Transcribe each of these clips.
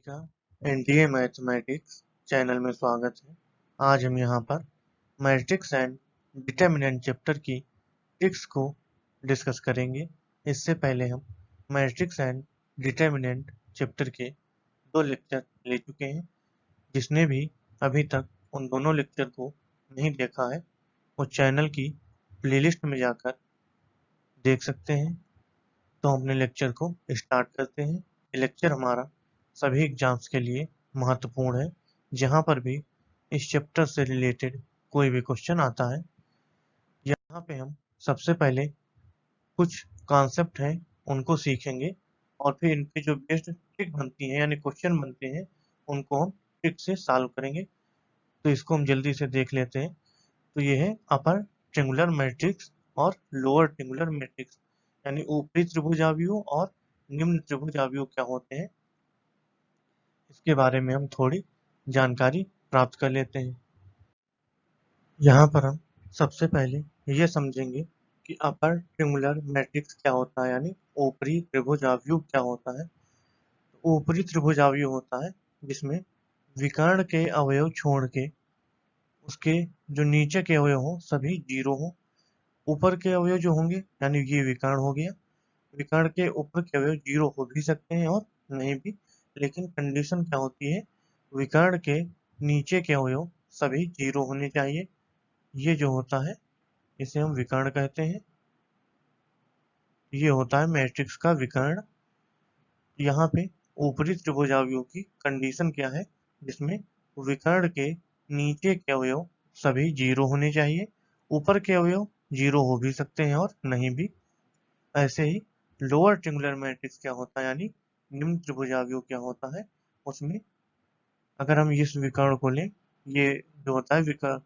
का NDA mathematics channel में स्वागत है। आज हम यहाँ पर मैट्रिक्स एंड डिटर्मिनेंट चैप्टर की ट्रिक्स को डिस्कस करेंगे। इससे पहले हम मैट्रिक्स एंड डिटर्मिनेंट चैप्टर के 2 लेक्चर ले चुके हैं। जिसने भी अभी तक उन दोनों लेक्चर को नहीं देखा है वो चैनल की प्लेलिस्ट में जाकर देख सकते हैं। तो हम अपने लेक्चर को स्टार्ट करते हैं। ये लेक्चर हमारा सभी एग्जाम्स के लिए महत्वपूर्ण है। जहाँ पर भी इस चैप्टर से रिलेटेड कोई भी क्वेश्चन आता है, यहाँ पे हम सबसे पहले कुछ कॉन्सेप्ट हैं उनको सीखेंगे और फिर इनके जो बेस्ड ट्रिक बनती है यानी क्वेश्चन बनते हैं उनको हम ट्रिक से सॉल्व करेंगे। तो इसको हम जल्दी से देख लेते हैं। तो ये है अपर ट्रिंगुलर मैट्रिक्स और लोअर ट्रिंगुलर मैट्रिक्स, यानी ऊपरी त्रिभुजावयव और निम्न त्रिभुजावयव क्या होते हैं, इसके बारे में हम थोड़ी जानकारी प्राप्त कर लेते हैं। यहाँ पर हम सबसे पहले ये समझेंगे कि अपर ट्रिंगुलर मैट्रिक्स क्या होता है, यानी ऊपरी त्रिभुजावयव क्या होता है। ऊपरी त्रिभुजावयव होता है जिसमें विकर्ण के अवयव छोड़ के उसके जो नीचे के अवयव हों सभी जीरो हों। ऊपर के अवयव जो होंगे यानी ये विकर्ण हो गया, विकर्ण के ऊपर के अवयव जीरो हो भी सकते हैं और नहीं भी, लेकिन कंडीशन क्या होती है, विकर्ण के नीचे के अवयव सभी जीरो होने चाहिए। ये जो होता है इसे हम विकर्ण कहते हैं। ये होता है मैट्रिक्स का विकर्ण। यहाँ पे ऊपरी त्रिभुजावयव की कंडीशन क्या है, जिसमें विकर्ण के नीचे के अवयव सभी जीरो होने चाहिए। ऊपर के अवयव जीरो हो भी सकते हैं और नहीं भी। ऐसे ही लोअर ट्रिंगुलर मैट्रिक्स क्या होता है, यानी निम्न त्रिभुजावयव क्या होता है, उसमें अगर हम इस विकर्ण को लें, ये जो होता है विकर्ण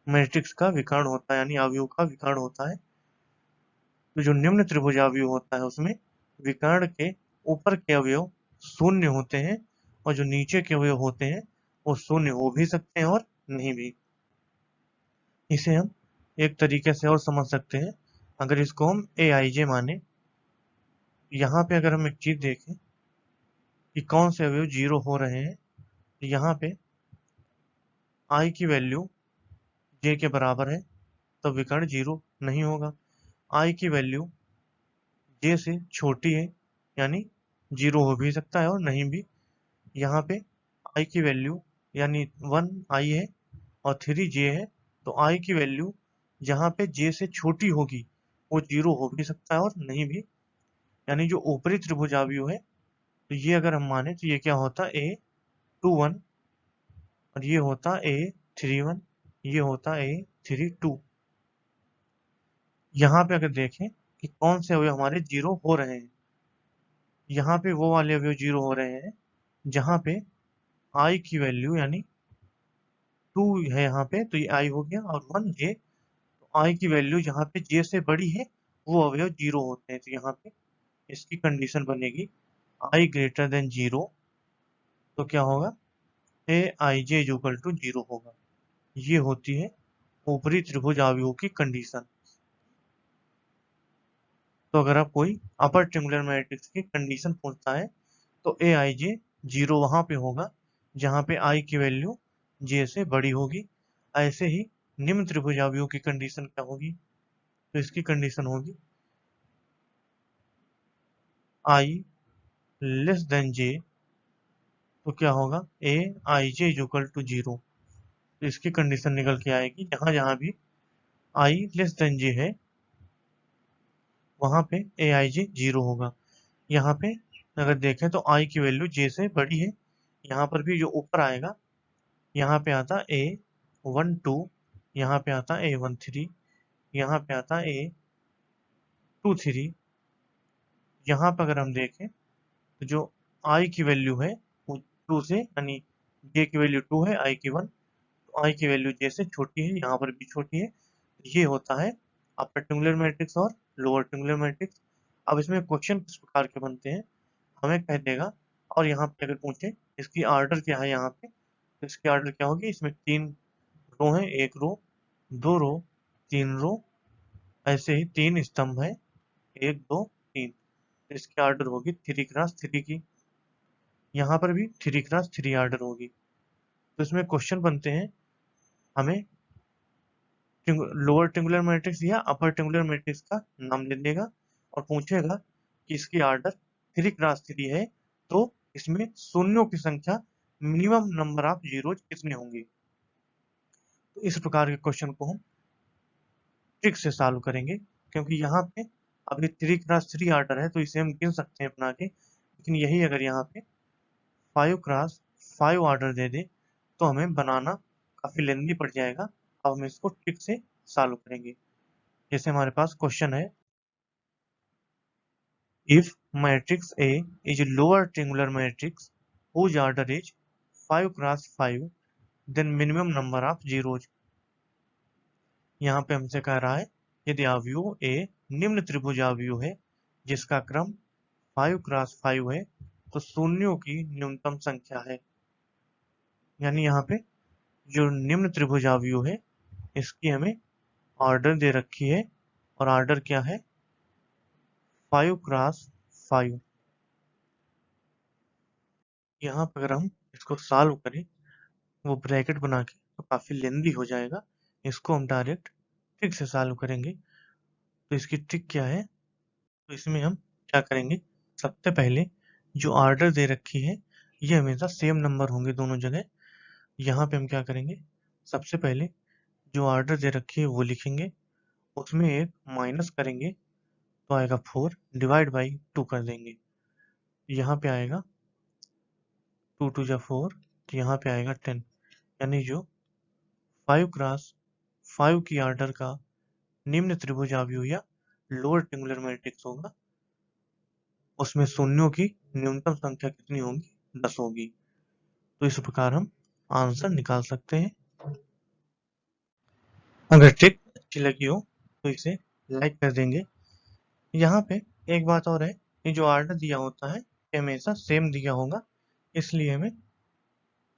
मैट्रिक्स का विकर्ण होता है यानी अवयव का विकर्ण होता है। तो जो निम्न त्रिभुजावयव होता है उसमें विकर्ण के ऊपर के अवयव शून्य होते हैं और जो नीचे के अवयव होते हैं वो शून्य हो भी सकते हैं और नहीं भी। इसे हम एक तरीके से और समझ सकते हैं, अगर इसको हम ए आई जे माने। यहाँ पे अगर हम एक चीज देखें कि कौन से अवयव जीरो हो रहे हैं, तो यहाँ पे आई की वैल्यू जे के बराबर है तो विकर्ण जीरो नहीं होगा। आई की वैल्यू जे से छोटी है यानी जीरो हो भी सकता है और नहीं भी। यहाँ पे आई की वैल्यू यानी 1 आई है और 3 जे है, तो आई की वैल्यू जहाँ पे जे से छोटी होगी वो जीरो हो भी सकता है और नहीं भी। यानी जो ऊपरी त्रिभुजावयव है, तो ये अगर हम माने तो ये क्या होता है A21 और ये होता A31, ये होता A32। यहाँ पे अगर देखें कि कौन से अवयव हमारे जीरो हो रहे हैं, यहाँ पे वो वाले अवयव जीरो हो रहे हैं जहाँ पे आई की वैल्यू यानी 2 है यहाँ पे, तो ये आई हो गया और 1 जे। तो आई की वैल्यू जहाँ पे जे से बड़ी है वो अवयव जीरो होते हैं। तो यहाँ पे इसकी कंडीशन बनेगी आई ग्रेटर देन जीरो, तो क्या होगा ए आई जे इज इक्वल टू जीरो होगा। ये होती है ऊपरी त्रिभुजावयव की कंडीशन। तो अगर आप कोई अपर ट्रिंगुलर मैट्रिक्स की कंडीशन पूछता है तो ए आई जे जीरो वहां पे होगा जहां पे आई की वैल्यू जे से बड़ी होगी। ऐसे ही निम्न त्रिभुजावयव की कंडीशन क्या होगी, तो इसकी कंडीशन होगी आई लेस देन जे, तो क्या होगा ए आई जे इज इक्वल टू जीरो। तो इसकी कंडीशन निकल के आएगी जहां जहां भी आई लेस देन जे है वहां पे ए आई जे जीरो होगा। यहाँ पे अगर देखें तो आई की वैल्यू जे से बड़ी है, यहाँ पर भी जो ऊपर आएगा यहाँ पे आता A12, यहाँ पे आता A13, यहाँ पे आता A23। यहाँ पर अगर हम देखें तो जो आई की वैल्यू है वो 2 से यानी जे की वैल्यू 2 है, आई की 1, तो आई की वैल्यू जे से छोटी है, यहाँ पर भी छोटी है। ये होता है अपर ट्रिंगुलर मैट्रिक्स और लोअर ट्रिंगुलर मैट्रिक्स। अब इसमें क्वेश्चन किस प्रकार के बनते हैं हमें कह देगा, और यहाँ पे अगर पूछे इसकी ऑर्डर क्या है, यहाँ पे तो इसकी ऑर्डर क्या होगी, इसमें 3 रो है, 1 रो, 2 रो, 3 रो, ऐसे ही 3 स्तंभ है, 1 2 3। इसकी ऑर्डर होगी 3 क्रॉस 3 की। यहाँ पर भी 3x3 ऑर्डर होगी। तो इसमें क्वेश्चन बनते हैं, हमें लोअर ट्रिंगुलर मैट्रिक्स या अपर ट्रिंगुलर मैट्रिक्स का नाम दे देगा और पूछेगा कि इसकी ऑर्डर 3x3 है, तो इसमें शून्यों की संख्या मिनिमम नंबर ऑफ जीरोज कितने होंगे। तो इस प्रकार के क्वेश्चन को हम ट्रिक से सॉल्व करेंगे, क्योंकि यहाँ पे अभी 3x3 ऑर्डर है तो इसे हम गिन सकते हैं बना के, लेकिन यही अगर यहाँ पे 5x5 ऑर्डर दे दे तो हमें बनाना काफी लेंदी पड़ जाएगा। अब हम इसको ट्रिक से सॉल्व करेंगे। जैसे हमारे पास क्वेश्चन है, if matrix A is lower triangular matrix whose order is 5x5 then minimum number of zeros। यहाँ पे हमसे कह रहा है यदि अवयव ए निम्न त्रिभुजावयव है जिसका क्रम 5x5 है तो शून्यों की न्यूनतम संख्या है। यानी यहाँ पे जो निम्न त्रिभुजावयव है इसकी हमें ऑर्डर दे रखी है और ऑर्डर क्या है 5x5। यहाँ पर अगर हम इसको सॉल्व करें वो ब्रैकेट बना के तो काफी लेंदी हो जाएगा, इसको हम डायरेक्ट ट्रिक से सॉल्व करेंगे। तो इसकी ट्रिक क्या है, तो इसमें हम क्या करेंगे, सबसे पहले जो ऑर्डर दे रखी है ये हमेशा सेम नंबर होंगे दोनों जगह। यहाँ पे हम क्या करेंगे, सबसे पहले जो ऑर्डर दे रखी है वो लिखेंगे, उसमें एक माइनस करेंगे तो आएगा 4, डिवाइड बाई 2 कर देंगे। यहाँ पे आएगा 2 2 जा 4, तो यहाँ पे आएगा 10। यानी जो 5x5 की ऑर्डर का निम्न त्रिभुजावयव या लोअर ट्रिंगुलर मैट्रिक्स होगा उसमें शून्यों की न्यूनतम संख्या कितनी होगी, 10 होगी। तो इस प्रकार हम आंसर निकाल सकते हैं। अगर ट्रिक अच्छी लगी हो तो इसे लाइक कर देंगे। यहाँ पे एक बात और है, ये जो ऑर्डर दिया होता है ये हमेशा सेम दिया होगा, इसलिए हमें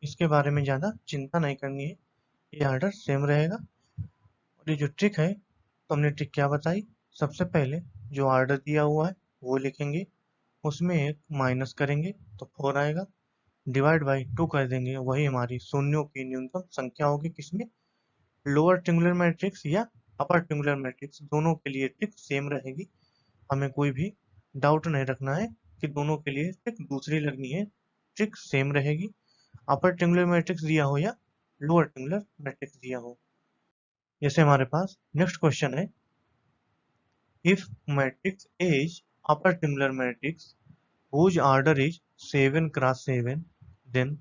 इसके बारे में ज़्यादा चिंता नहीं करनी है, ये ऑर्डर सेम रहेगा। और ये जो ट्रिक है तो हमने ट्रिक क्या बताई, सबसे पहले जो ऑर्डर दिया हुआ है वो लिखेंगे, उसमें एक माइनस करेंगे तो 4 आएगा, डिवाइड बाई 2 कर देंगे, वही हमारी शून्यों की न्यूनतम संख्या होगी किसमें, लोअर ट्रिंगुलर मैट्रिक्स या अपर ट्रिंगुलर मैट्रिक्स, दोनों के लिए ट्रिक सेम रहेगी। हमें कोई भी डाउट नहीं रखना है कि दोनों के लिए ट्रिक दूसरी लगनी है, ट्रिक सेम रहेगी, अपर ट्रिंगुलर मैट्रिक्स दिया हो या लोअर ट्रिंगुलर मैट्रिक्स दिया हो। जैसे हमारे पास नेक्स्ट क्वेश्चन है, if matrix A is upper triangular matrix whose order is 7x7 then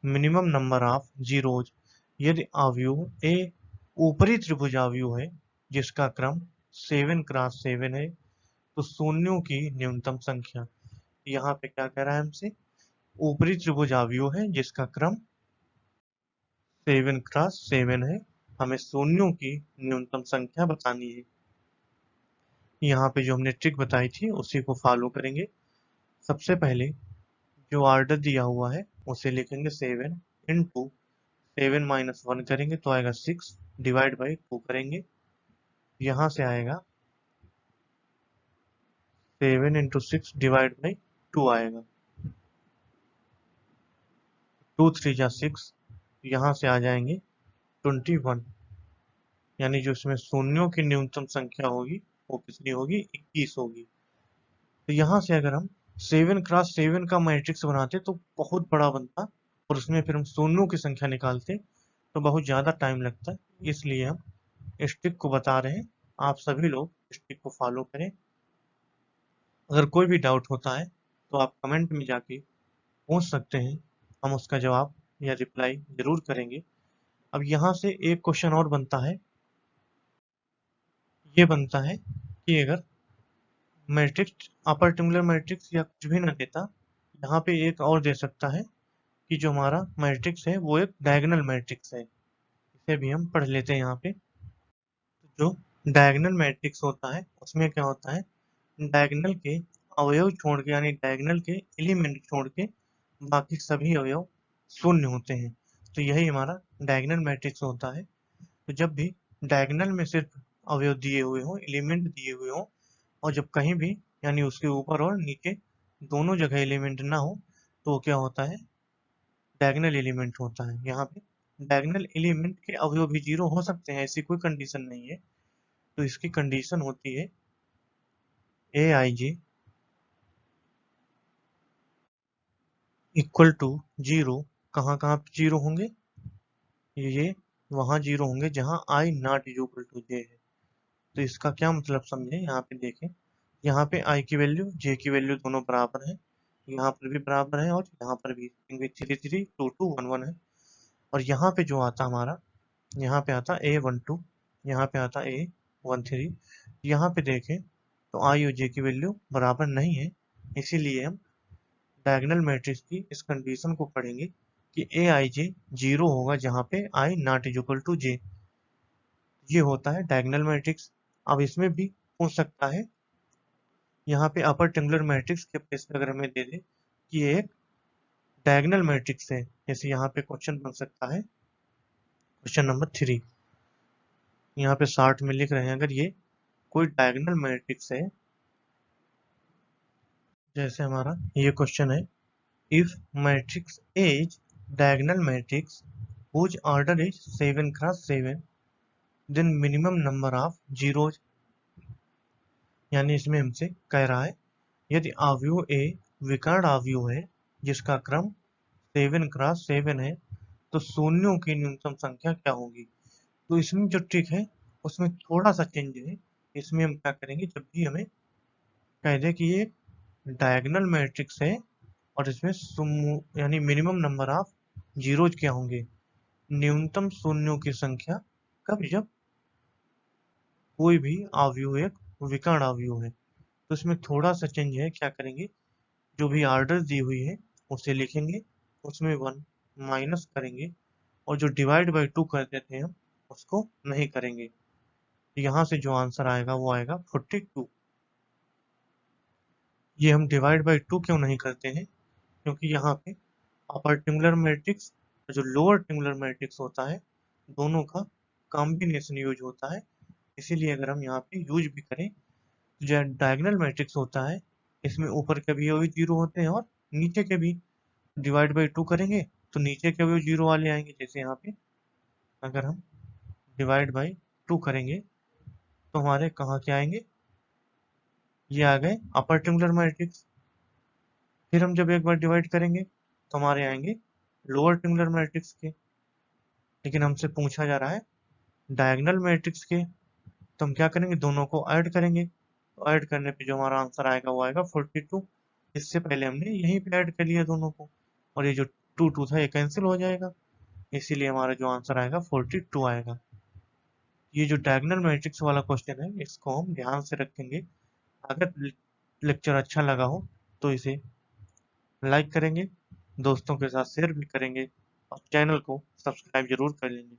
minimum number of zeros। यदि अवयव A ऊपरी त्रिभुजावयव है जिसका क्रम 7x7 है तो शून्यों की न्यूनतम संख्या। यहाँ पे क्या कह रहा है हमसे, ऊपरी त्रिभुजावयव है जिसका क्रम 7x7 है, हमें शून्यों की न्यूनतम संख्या बतानी है। यहाँ पे जो हमने ट्रिक बताई थी उसी को फॉलो करेंगे। सबसे पहले जो ऑर्डर दिया हुआ है उसे लिखेंगे 7 इंटू 7 माइनस 1 करेंगे तो आएगा 6, डिवाइड बाई 2 करेंगे, यहाँ से आएगा 7 इंटू 6 डिवाइड बाई 2 आएगा, 2 3 जा 6, यहाँ से आ जाएंगे 21। यानी जो इसमें शून्यों की न्यूनतम संख्या होगी वो कितनी होगी, 21 होगी। तो यहाँ से अगर हम 7x7 का मैट्रिक्स बनाते तो बहुत बड़ा बनता और उसमें फिर हम शून्यों की संख्या निकालते तो बहुत ज़्यादा टाइम लगता है, इसलिए हम इस ट्रिक को बता रहे हैं, आप सभी लोग इस ट्रिक को फॉलो करें। अगर कोई भी डाउट होता है तो आप कमेंट में जाके पूछ सकते हैं, हम उसका जवाब या रिप्लाई जरूर करेंगे। अब यहाँ से एक क्वेश्चन और बनता है, ये बनता है कि अगर मैट्रिक्स अपर ट्रिंगुलर मैट्रिक्स या कुछ भी ना देता, यहाँ पे एक और दे सकता है कि जो हमारा मैट्रिक्स है वो एक डायगोनल मैट्रिक्स है, इसे भी हम पढ़ लेते हैं। यहाँ पे जो डायगोनल मैट्रिक्स होता है उसमें क्या होता है, डायगोनल के अवयव छोड़ के यानी डायगोनल के एलिमेंट छोड़ के बाकी सभी अवयव शून्य होते हैं, तो यही हमारा डायगोनल मैट्रिक्स होता है। तो जब भी डायगोनल में सिर्फ अवयव दिए हुए हों, एलिमेंट दिए हुए हों, और जब कहीं भी यानी उसके ऊपर और नीचे दोनों जगह एलिमेंट ना हो तो क्या होता है, डायगोनल एलिमेंट होता है। यहाँ पे डायगोनल एलिमेंट के अवयव भी जीरो हो सकते हैं, ऐसी कोई कंडीशन नहीं है। तो इसकी कंडीशन होती है ए आई जे इक्वल टू जीरो। कहाँ कहाँ पे जीरो होंगे, ये वहां जीरो होंगे जहां आई नॉट इक्वल टू जे है। तो इसका क्या मतलब समझे, यहाँ पे देखें, यहाँ पे आई की वैल्यू जे की वैल्यू दोनों बराबर है, यहाँ पर भी बराबर है और यहाँ पर भी, three three two two one one है। और यहाँ पे जो आता हमारा, यहाँ पे आता ए वन टू, यहाँ पे आता ए वन थ्री। यहाँ पे देखें तो आई और जे की वैल्यू बराबर नहीं है, इसीलिए हम डायगोनल मैट्रिक्स की इस कंडीशन को पढ़ेंगे कि ए आई जे जीरो होगा जहाँ पे आई नॉट इज इक्वल टू जे। ये होता है डायगोनल मैट्रिक्स। अब इसमें भी पूछ सकता है, यहाँ पे अपर ट्रायंगुलर मैट्रिक्स के प्लेस पे अगर हमें दे दे कि ये एक डायगोनल मैट्रिक्स है, जैसे यहाँ पे क्वेश्चन बन सकता है क्वेश्चन नंबर 3, यहाँ पे 60 में लिख रहे हैं, अगर ये कोई डायगोनल मैट्रिक्स है, जैसे हमारा ये क्वेश्चन है, if matrix is diagonal matrix whose order is 7 cross 7 then minimum number of zeros। यानी इसमें हमसे कह रहा है यदि अवयव ए विकर्ण अवयव है जिसका क्रम 7 क्रॉस 7 है तो शून्यों की न्यूनतम संख्या क्या होगी। तो इसमें जो ट्रिक है उसमें थोड़ा सा चेंज है। इसमें हम क्या करेंगे, जब भी हमें कह दे कि ये डायगोनल मैट्रिक्स है और इसमें यानी मिनिमम नंबर ऑफ जीरोज क्या होंगे, न्यूनतम शून्यों की संख्या, कब, जब कोई भी अवयव एक विकर्ण अवयव है। तो इसमें थोड़ा सा चेंज है, क्या करेंगे, जो भी ऑर्डर दी हुई है उसे लिखेंगे, उसमें वन माइनस करेंगे और जो डिवाइड बाई टू कर देते हैं हम उसको नहीं करेंगे। यहाँ से जो आंसर आएगा वो आएगा 42। ये हम डिवाइड बाई टू क्यों नहीं करते हैं, क्योंकि यहाँ पे अपर ट्रायंगुलर मैट्रिक्स और जो लोअर ट्रायंगुलर मैट्रिक्स होता है दोनों का कॉम्बिनेशन यूज होता है। इसीलिए अगर हम यहाँ पे यूज भी करें तो जो डायगोनल मैट्रिक्स होता है इसमें ऊपर के भी वही जीरो होते हैं और नीचे के भी। डिवाइड बाई टू करेंगे तो नीचे के भी जीरो वाले आएंगे, जैसे यहाँ पे अगर हम डिवाइड बाई टू करेंगे तो हमारे कहाँ के आएंगे, ये आ गए अपर ट्रायंगुलर मैट्रिक्स। फिर हम जब एक बार डिवाइड करेंगे तो हमारे आएंगे लोअर ट्रायंगुलर मैट्रिक्स के। लेकिन हमसे पूछा जा रहा है डायगोनल मैट्रिक्स के, तो हम क्या करेंगे, दोनों को ऐड करेंगे। तो ऐड करने पे जो हमारा आंसर आएगा वो आएगा 42। इससे पहले हमने यहीं पे ऐड कर लिया दोनों को, और ये जो टू टू था ये कैंसिल हो जाएगा, इसीलिए हमारा जो आंसर आएगा 42 आएगा। ये जो डायगोनल मैट्रिक्स वाला क्वेश्चन है इसको हम ध्यान से रखेंगे। अगर लेक्चर अच्छा लगा हो तो इसे लाइक करेंगे, दोस्तों के साथ शेयर भी करेंगे और चैनल को सब्सक्राइब जरूर कर लेंगे।